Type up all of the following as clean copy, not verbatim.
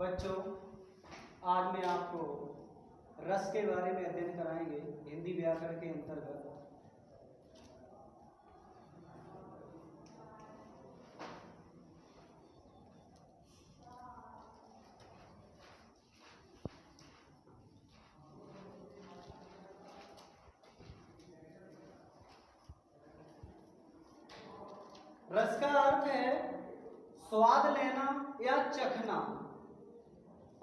बच्चों, आज मैं आपको रस के बारे में अध्ययन कराएंगे हिंदी व्याकरण के अंतर्गत। रस का अर्थ है स्वाद लेना या चखना।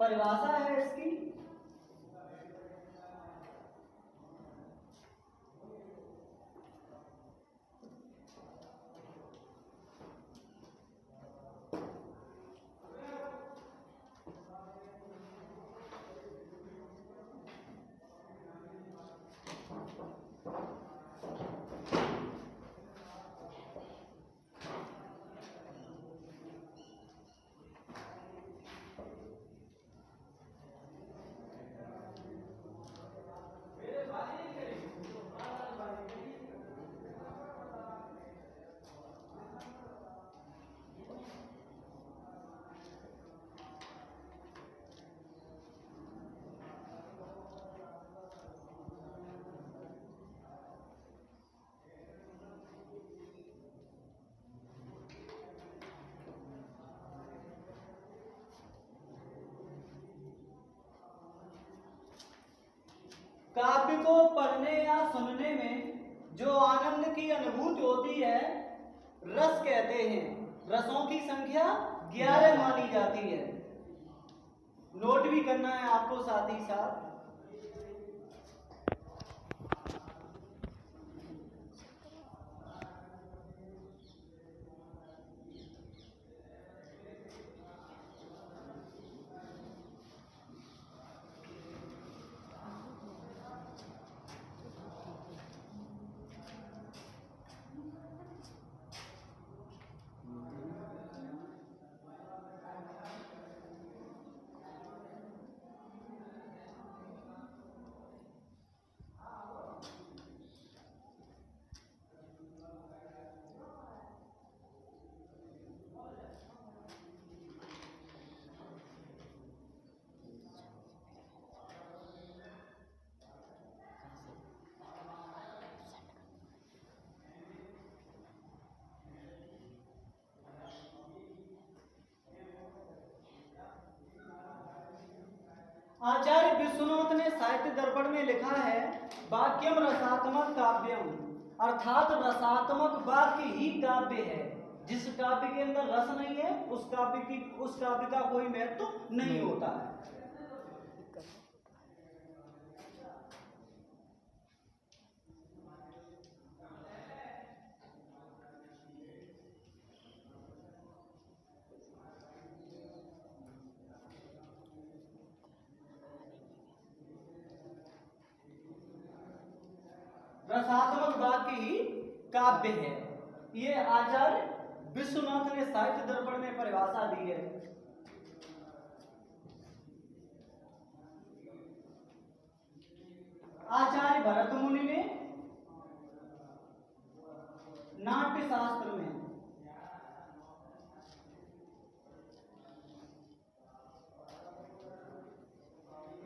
परिभाषा है इसकी, काव्य को पढ़ने या सुनने में जो आनंद की अनुभूति होती है रस कहते हैं। रसों की संख्या 11 मानी जाती है। नोट भी करना है आपको साथ ही साथ। आचार्य विश्वनाथ ने साहित्य दर्पण में लिखा है, वाक्यम रसात्मक काव्यम, अर्थात रसात्मक वाक्य ही काव्य है। जिस काव्य के अंदर रस नहीं है उस काव्य का कोई महत्व नहीं होता है। रसात्मक वाक्य ही काव्य है। ये आचार्य विश्वनाथ ने साहित्य दर्पण में परिभाषा दी है। आचार्य भरत मुनि ने नाट्य शास्त्र में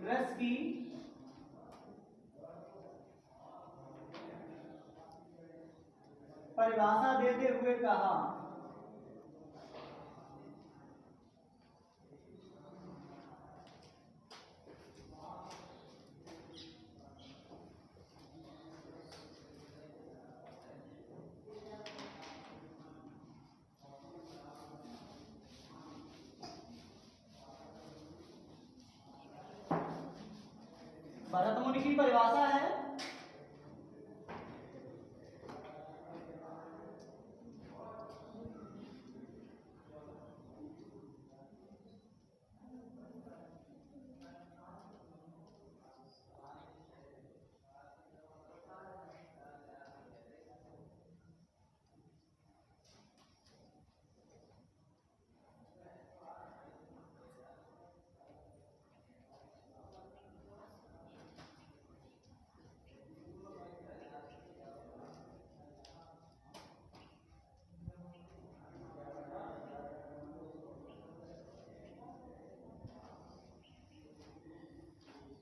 रस की परिभाषा देते हुए कहा, भरत मुनि की परिभाषा है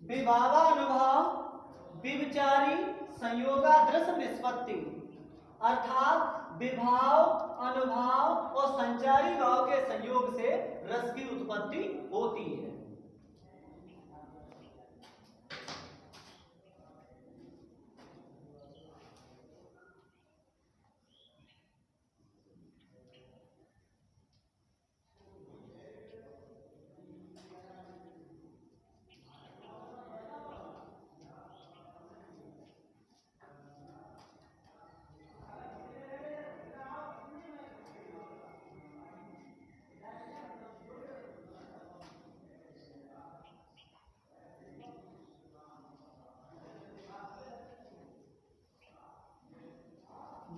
विभावानुभाव विविचारी संयोगादृश निष्पत्ति, अर्थात विभाव, अनुभाव और संचारी भाव के संयोग से रस की उत्पत्ति होती है।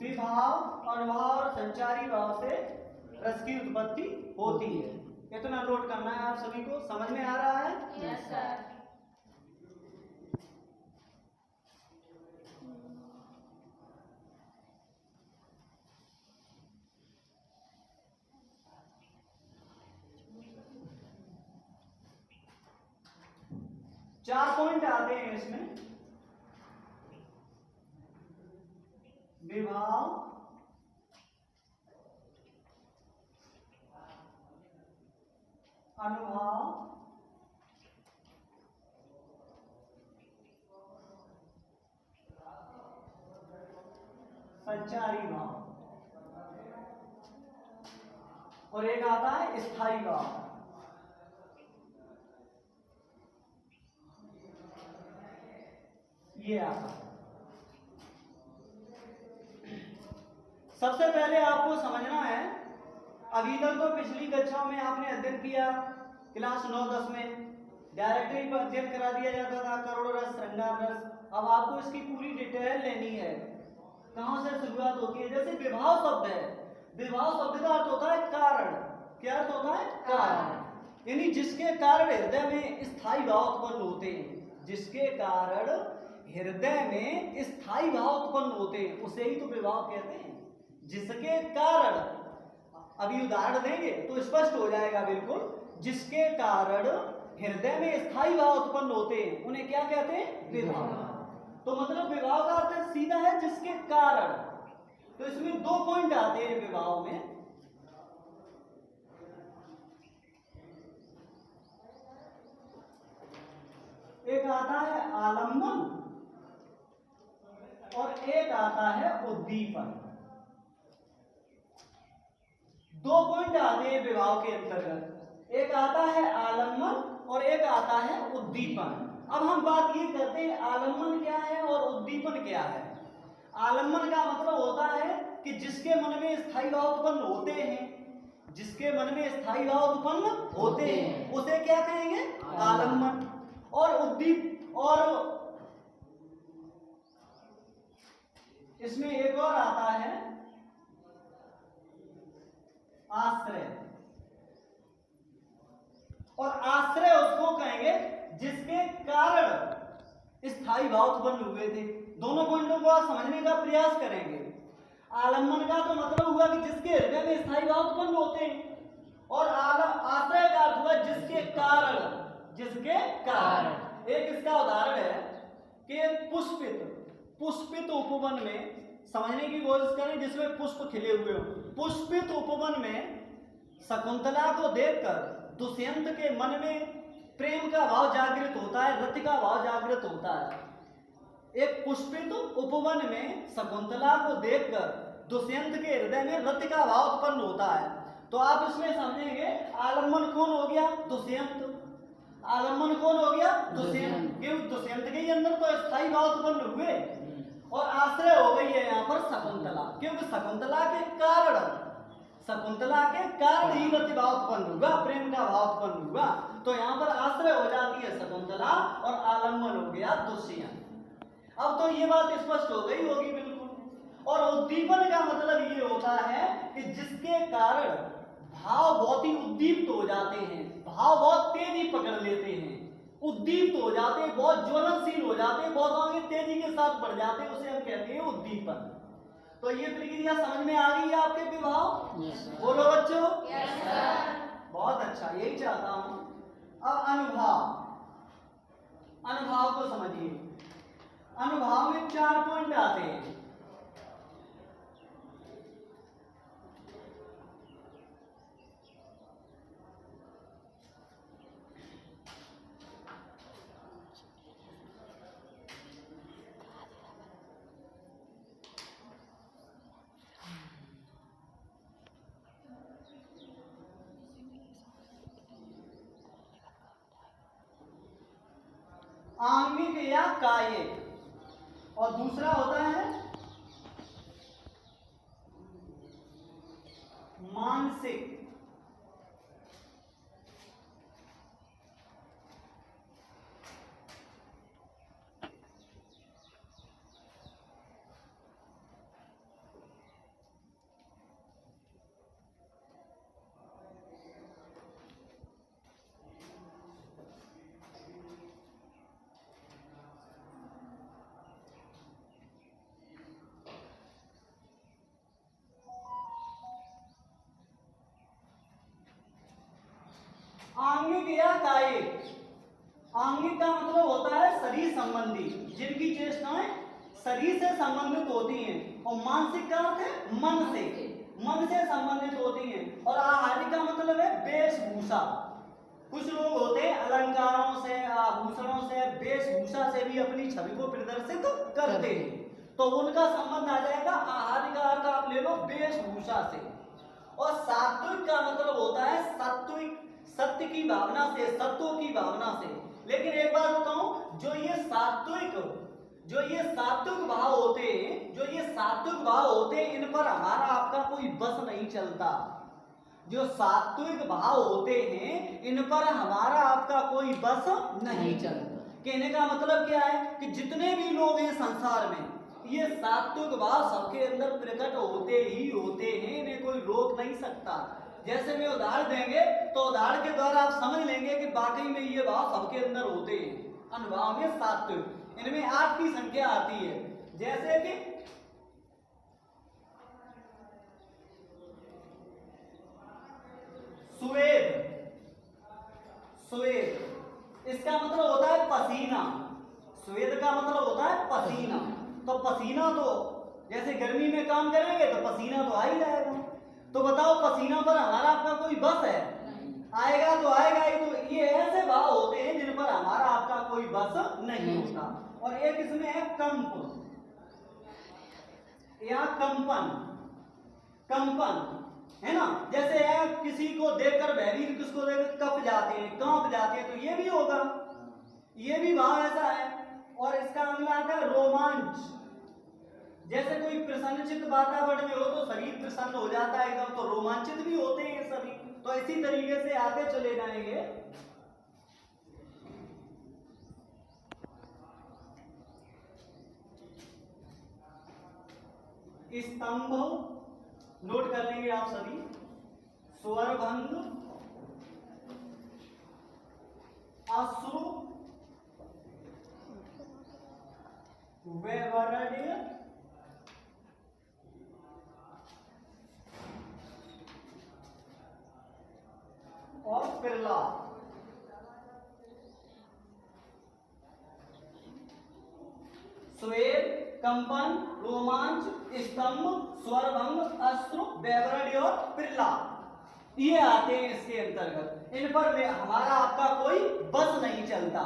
विभाव, अनुभाव और संचारी भाव से रस की उत्पत्ति होती है। इतना नोट करना है आप सभी को। समझ में आ रहा है? Yes sir. चार पॉइंट आते हैं इसमें। विभाव, अनुभाव, संचारी भाव और एक आता है स्थायी भाव। ये आता है। सबसे पहले आपको समझना है, अभी तक तो पिछली कक्षाओं में आपने अध्ययन किया, क्लास 9-10 में डायरेक्टली पर अध्ययन करा दिया जाता था करोड़ रस, श्रृंगार रस। अब आपको इसकी पूरी डिटेल लेनी है, कहां से शुरुआत होती है। जैसे विभाव शब्द है, विभाव शब्द का अर्थ होता है कारण। क्या अर्थ होता है? कारण। यानी जिसके कारण हृदय में स्थायी भाव उत्पन्न होते हैं, जिसके कारण हृदय में स्थायी भाव उत्पन्न होते हैं, उसे ही तो विभाव कहते हैं। जिसके कारण, अभी उदाहरण देंगे तो स्पष्ट हो जाएगा बिल्कुल। जिसके कारण हृदय में स्थायी भाव उत्पन्न होते हैं, उन्हें क्या कहते हैं? विभाव। तो मतलब विभाव का अर्थ सीधा है जिसके कारण। तो इसमें दो पॉइंट आते हैं विभाव में। एक आता है आलम्बन और एक आता है उद्दीपन। दो पॉइंट आते हैं विभाव के अंतर्गत। एक आता है आलम्बन और एक आता है उद्दीपन। अब हम बात ये करते हैं आलम्बन क्या है और उद्दीपन क्या है। आलम्बन का मतलब होता है कि जिसके मन में स्थायी भाव उत्पन्न होते हैं, जिसके मन में स्थायी भाव उत्पन्न होते हैं उसे क्या कहेंगे? आलम्बन। और उद्दीप, और इसमें एक और आता है आश्रय। और आश्रय उसको कहेंगे जिसके कारण स्थायी भाव उत्पन्न हुए थे। दोनों पॉइंटों को आप समझने का प्रयास करेंगे। आलम्बन का तो मतलब हुआ कि जिसके हृदय में स्थायी भाव उत्पन्न होते हैं, और आश्रय का अर्थ हुआ जिसके कारण। जिसके कारण। एक इसका उदाहरण है कि पुष्पित उपवन में, समझने की कोशिश करें, जिसमें पुष्प खिले हुए हो। पुष्पित उपवन में शकुंतला को देखकर दुष्यंत के मन में प्रेम का भाव जागृत होता है, रति का भाव जागृत होता है। एक पुष्पित उपवन में शकुंतला को देखकर दुष्यंत के हृदय में रति का भाव उत्पन्न होता है। तो आप इसमें समझेंगे आलम्बन कौन हो गया? दुष्यंत। आलम्बन कौन हो गया? दुष्यंत। क्योंकि दुष्यंत के ही अंदर तो स्थायी भाव उत्पन्न हुए। और आश्रय हो गई है यहाँ पर शकुंतला, क्योंकि शकुंतला के कारण ही रति भाव उत्पन्न हुआ, प्रेम का भाव उत्पन्न हुआ। तो यहाँ पर आश्रय हो जाती है शकुंतला और आलम्बन हो गया दुष्यंत। अब तो ये बात स्पष्ट हो गई होगी बिल्कुल। और उद्दीपन का मतलब ये होता है कि जिसके कारण भाव बहुत ही उद्दीप्त हो जाते हैं, भाव बहुत तेजी पकड़ लेते हैं, उद्दीप्त हो जाते हैं, बहुत ज्वलनशील हो जाते हैं, बहुत आगे तेजी के साथ बढ़ जाते हैं, उसे हम कहते हैं उद्दीपन। तो ये प्रक्रिया समझ में आ गई है आपके विभाव? बोलो बच्चों। बहुत अच्छा, यही चाहता हूं। अब अनुभाव। अनुभाव को समझिए। अनुभाव में 4 पॉइंट आते हैं। आंगिक या कायिक, और दूसरा होता है मानसिक। आंगिक या कायिक, आंगिक का मतलब होता है शरीर संबंधी, जिनकी चेष्टाएं शरीर से संबंधित होती हैं, और मानसिक का अर्थ है मन से संबंधित होती हैं। और आहारी का मतलब है वेशभूषा। कुछ लोग होते हैं अलंकारों से, आभूषणों से, वेशभूषा से भी अपनी छवि को प्रदर्शित करते हैं, तो उनका संबंध आ जाएगा। आहारी का अर्थ आप ले लो वेशभूषा से। और सात्विक का मतलब होता है सात्विक, सत्य की भावना से, सत्वों की भावना से। लेकिन एक बात बताऊं, जो ये सात्विक भाव होते हैं, इन पर हमारा आपका कोई बस नहीं चलता। जो सात्विक भाव होते हैं, इन पर हमारा आपका कोई बस नहीं चलता। कहने का मतलब क्या है कि जितने भी लोग हैं संसार में, ये सात्विक भाव सबके अंदर प्रकट होते ही होते हैं, इन्हें कोई रोक नहीं सकता। जैसे में उदाहरण देंगे तो उदाहरण के द्वारा आप समझ लेंगे कि वाकई में ये भाव सबके अंदर होते हैं। अनुभाव में सात्विक, इनमें 8 की संख्या आती है। जैसे कि स्वेद, इसका मतलब होता है पसीना। स्वेद का मतलब होता है पसीना। तो पसीना तो जैसे गर्मी में काम करेंगे तो पसीना तो आ ही जाएगा। तो बताओ पसीना पर हमारा आपका कोई बस है? आएगा तो आएगा ही। तो ये ऐसे भाव होते हैं जिन पर हमारा आपका कोई बस नहीं होता। और एक इसमें है कंप या कंपन है ना। जैसे है किसी को देखकर भयभीत, किसको देखकर कांप जाते हैं, तो ये भी होगा, ये भी भाव ऐसा है। और इसका अगला आता है रोमांच। जैसे कोई प्रसन्नचित्त वातावरण में हो तो शरीर प्रसन्न हो जाता है एकदम, तो रोमांचित भी होते हैं सभी। तो इसी तरीके से आगे चले जाएंगे। स्तंभ नोट कर लेंगे आप सभी। स्वरभंग, अश्रु, वैवरण्य, और प्रहलाद। स्वेद, कंपन, रोमांच, स्तंभ, स्वरभंग, अश्रु, वैवरण्य और प्रहलाद, ये आते हैं इसके अंतर्गत। इन पर हमारा आपका कोई बस नहीं चलता।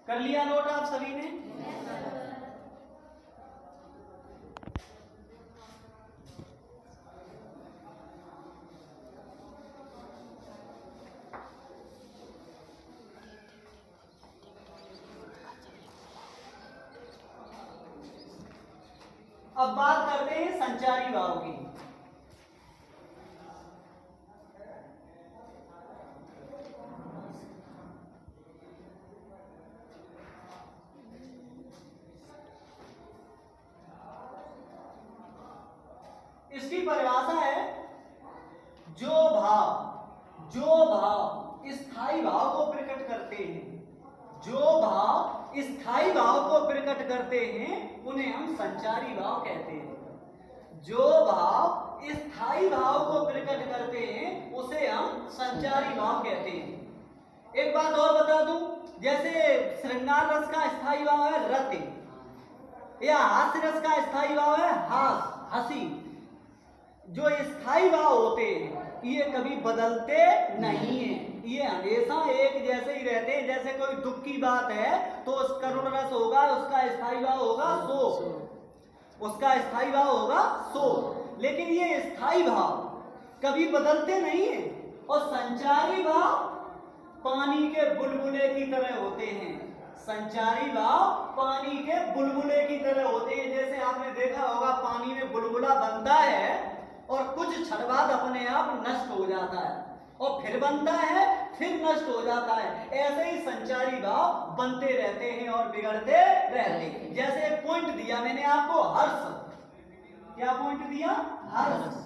कर लिया नोट आप सभी ने? अब बात करते हैं संचारी भाव की। इसकी परिभाषा है जो भाव स्थायी भाव को प्रकट करते हैं, जो भाव स्थायी भाव को प्रकट करते हैं उन्हें हम संचारी भाव कहते हैं। जो भाव स्थायी भाव को प्रकट करते हैं उसे हम संचारी भाव कहते हैं। एक बात और बता दूं, जैसे श्रृंगार रस का स्थायी भाव है रति, या हास्य रस का स्थायी भाव है हंसी। जो स्थायी भाव होते हैं ये कभी बदलते नहीं है, ये हमेशा एक जैसे ही रहते हैं। जैसे कोई दुख की बात है तो उस करुण रस होगा, उसका स्थायी भाव होगा शोक, उसका स्थायी भाव होगा शोक। लेकिन ये स्थायी भाव कभी बदलते नहीं है। और संचारी भाव पानी के बुलबुले की तरह होते हैं, संचारी भाव पानी के बुलबुले की तरह होते हैं। जैसे आपने देखा होगा पानी में बुलबुला बनता है और कुछ क्षण बाद अपने आप नष्ट हो जाता है, और फिर बनता है फिर नष्ट हो जाता है। ऐसे ही संचारी भाव बनते रहते हैं और बिगड़ते रहते हैं। जैसे एक पॉइंट दिया मैंने आपको हर्ष, क्या पॉइंट दिया? हर्ष।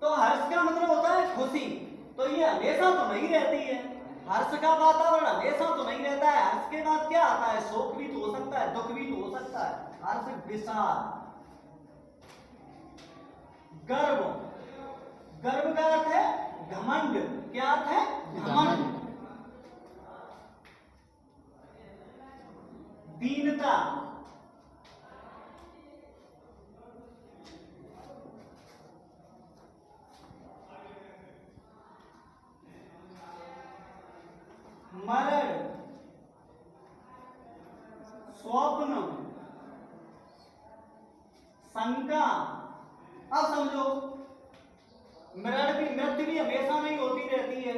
तो हर्ष का मतलब होता है खुशी, तो ये हमेशा तो नहीं रहती है, हर्ष का वातावरण हमेशा तो नहीं रहता है। हर्ष के बाद क्या आता है? शोक भी तो हो सकता है, दुख भी तो हो सकता है। हर्ष विषाद। गर्व, गर्व का अर्थ है घमंड, क्या अर्थ है? घमंड। दीनता, मरण, स्वप्न, शंका। अब समझो मृत्यु भी हमेशा नहीं होती रहती है,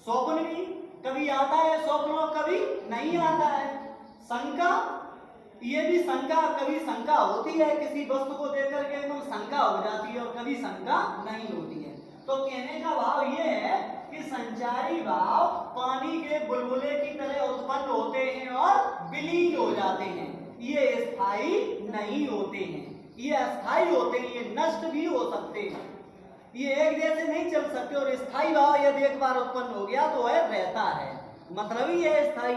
स्वप्न भी कभी आता है स्वप्न और कभी नहीं आता है। शंका, ये भी शंका, कभी शंका होती है किसी वस्तु को देख करके एकदम शंका हो जाती है और कभी शंका नहीं होती है। तो कहने का भाव ये है कि संचारी भाव पानी के बुलबुले की तरह उत्पन्न होते हैं और विलीन हो जाते हैं। ये स्थायी नहीं होते हैं, ये अस्थायी होते हैं, ये नष्ट भी हो सकते हैं, ये एक जैसे नहीं चल सकते। और स्थायी भाव यदि एक बार उत्पन्न हो गया तो वह रहता है, मतलब ही है स्थायी।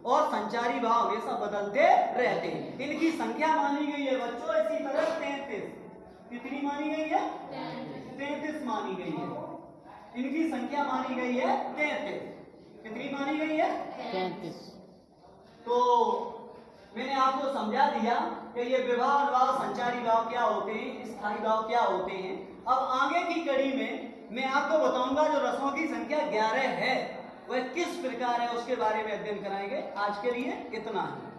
और संचारी भाव हमेशा बदलते रहते हैं। इनकी संख्या मानी गई है बच्चों इसी तरह 33। कितनी मानी गई है? 33 मानी गई है। इनकी संख्या मानी गई है 33। कितनी मानी गई है? 33। तो मैंने आपको समझा दिया कि ये विभाव, अनुभाव, संचारी भाव क्या होते हैं, स्थायी भाव क्या होते हैं। अब आगे की कड़ी में मैं आपको बताऊंगा जो रसों की संख्या 11 है वह किस प्रकार है, उसके बारे में अध्ययन कराएंगे। आज के लिए इतना है।